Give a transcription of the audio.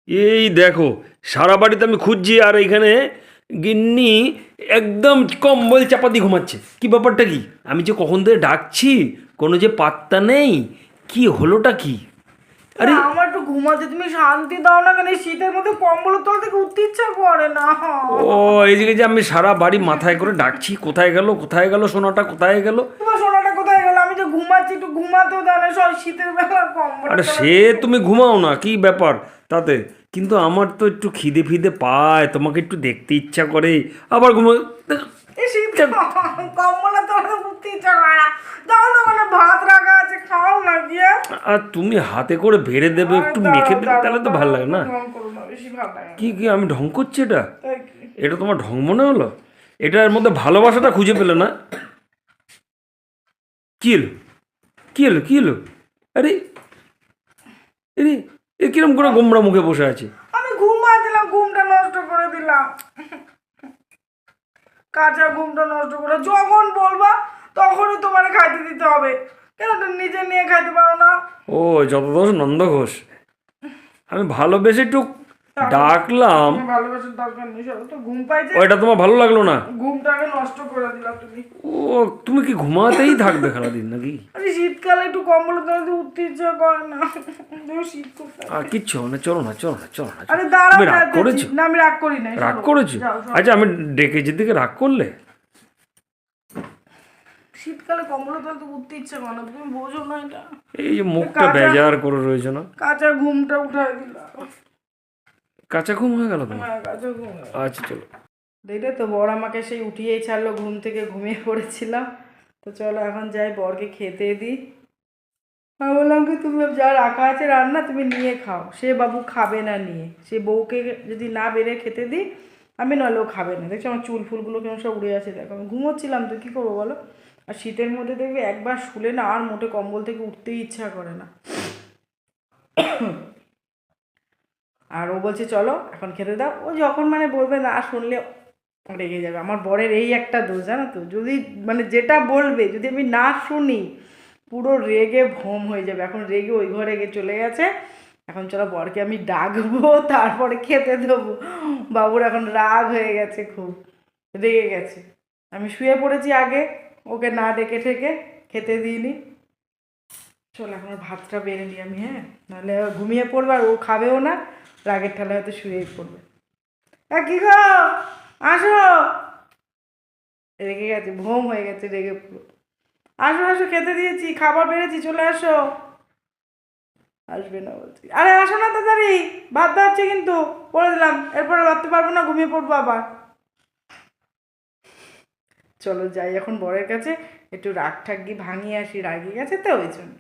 এই দেখো, সারা বাড়িতে আমি খুঁজছি আর এখানে গিন্নি একদম কম্বল চাপা দিয়ে ঘুমাচ্ছে। কি ব্যাপারটা কি? আমি যে কখন থেকে ডাকছি, কোনো যে পাত্তা নেই। কি হলোটা কি? আরে আমার একটু ঘুমাতে তুমি শান্তি দাও না, কেন এই শীতের মধ্যে কম্বলের তল থেকে উঠতে ইচ্ছা করে না। ও, এইদিকে যে আমি সারা বাড়ি মাথায় করে ডাকছি, কোথায় গেল কোথায় গেল সোনাটা, কোথায় গেল? তোমার সোনাটা কোথায় গেল? আমি যে ঘুমাচ্ছি, একটু ঘুমাতেও দাও না, সব শীতের বেলা কম্বলের আরে তলায় সে তুমি ঘুমাও না, কি ব্যাপার তাতে? কিন্তু আমার তো একটু খিদে ফিদে পায়, তোমাকে একটু দেখতে ইচ্ছা করে, আবার ঘুমো। এই শীত কম্বলের তলায় উঠতে ইচ্ছা করে না। দাও না, মানে ভাত রাখা আছে, খাও না গিয়ে। আর তুমি হাতে করে বেড়ে দেবে, একটু মেখে দেবে, তাহলে তো ভালো লাগে না? ঢং করো না, বেশি ভালো লাগে না। কি কি আমি ঢং করছি এটা? তাই কি? এটা তোমার ঢং মনে হলো? এটার মধ্যে ভালোবাসাটা খুঁজে পেলে না? কি এলো? কি এলো? কি এলো? আরে আরে, এ কিরম করে গোমড়া মুখে বসে আছে? আমি ঘুমাচ্ছিলাম, ঘুমটা নষ্ট করে দিলাম। কাঁচা ঘুমটা নষ্ট করে, যখন বলবা তখনই তোমার খাইতে দিতে হবে। কেন তুমি নিজে নিয়ে খাইতে পারো না? ও, যত দোষ নন্দ ঘোষ। আমি ভালোবেসে একটু ডাকলাম, তোমার ভালোবাসার দরকার নেই, সব তো ঘুম পাইছে। ওইটা তোমার ভালো লাগলো না? ঘুমটাকে নষ্ট করে দিলাম তুমি। ও, তুমি কি ঘুমাতেই থাকবে সারাদিন নাকি? আরে শীতকালে একটু কম্বলের তলায় উঠতে ইচ্ছা করে না। দেখো শীত করতে। আর কিচ্ছু হবে না, চলো না চলো না চলো না। আরে দাঁড়াও, তুমি রাগ যাচ্ছি। করেছো? না, আমি রাগ করি নাই। রাগ চলো, করেছো? যাও, চলো। আচ্ছা, আমি ডেকেছি দিকে রাগ করলে? শীতকালে কম্বলের তলায় তো উঠতে ইচ্ছা করে না, তুমি বোঝো না এটা। এই যে মুখটা বেজার করে রয়েছে না? কাঁচা ঘুমটা উঠাই দিলাম। কাঁচা ঘুম হয়ে গেল তোমার? হ্যাঁ, কাঁচা ঘুম। আচ্ছা চলো। দেখলে তো, বর আমাকে সেই উঠিয়েই ছাড়লো, ঘুম থেকে ঘুমিয়ে পড়েছিলাম। তো চলো এখন যাই, বরকে খেতে দিই। আমি বললাম কি, তুমি যা রাখা আছে রান্না তুমি নিয়ে খাও। সে বাবু খাবে না নিয়ে, সে বউকে যদি না বেড়ে খেতে দিই আমি, নাহলেও খাবে না। দেখছো আমার চুল ফুলগুলো কেমন সব উড়ে আছে, দেখো। আমি ঘুমোচ্ছিলাম তো, কী করবো বলো? আর শীতের মধ্যে দেখবে একবার শুলে না আর মোটে কম্বল থেকে উঠতেই ইচ্ছা করে না। আর ও বলছে চলো এখন খেতে দাও। ও যখন মানে বলবে না শুনলে রেগে যাবে। আমার বরের এই একটা দোষ, জানো তো, যদি মানে যেটা বলবে যদি আমি না শুনি পুরো রেগে ভোম হয়ে যাবে। এখন রেগে ওই ঘরে চলে গেছে। এখন চলো বরকে আমি ডাকবো, তারপরে খেতে দেবো। বাবুর এখন রাগ হয়ে গেছে, খুব রেগে গেছে। আমি শুয়ে পড়েছি আগে, ওকে না ডেকে ঠেকে খেতে দিইনি। চলো এখন ভাতটা বেড়ে নিই আমি, হ্যাঁ, নাহলে ঘুমিয়ে পড়বে আর ও খাবেও না, রাগের ঠালে হয়তো শুয়েই পড়বে। কি গো, আসো। রেগে গেছে, ভোম হয়ে গেছে, রেগে পুরো। আসো আসো, খেতে দিয়েছি, খাবার বেড়েছি, চলে আসো। আসবে না বলছি। আরে আসো না তাড়াতাড়ি, ভাত বাড়ছে কিন্তু, বলে দিলাম। এরপরে বাড়তে পারবো না, ঘুমিয়ে পড়বো আবার। চলো যাই এখন বরের কাছে, একটু রাগ ঠাক ভাঙিয়ে আসি, রাগিয়ে গেছে তো ওই জন্য।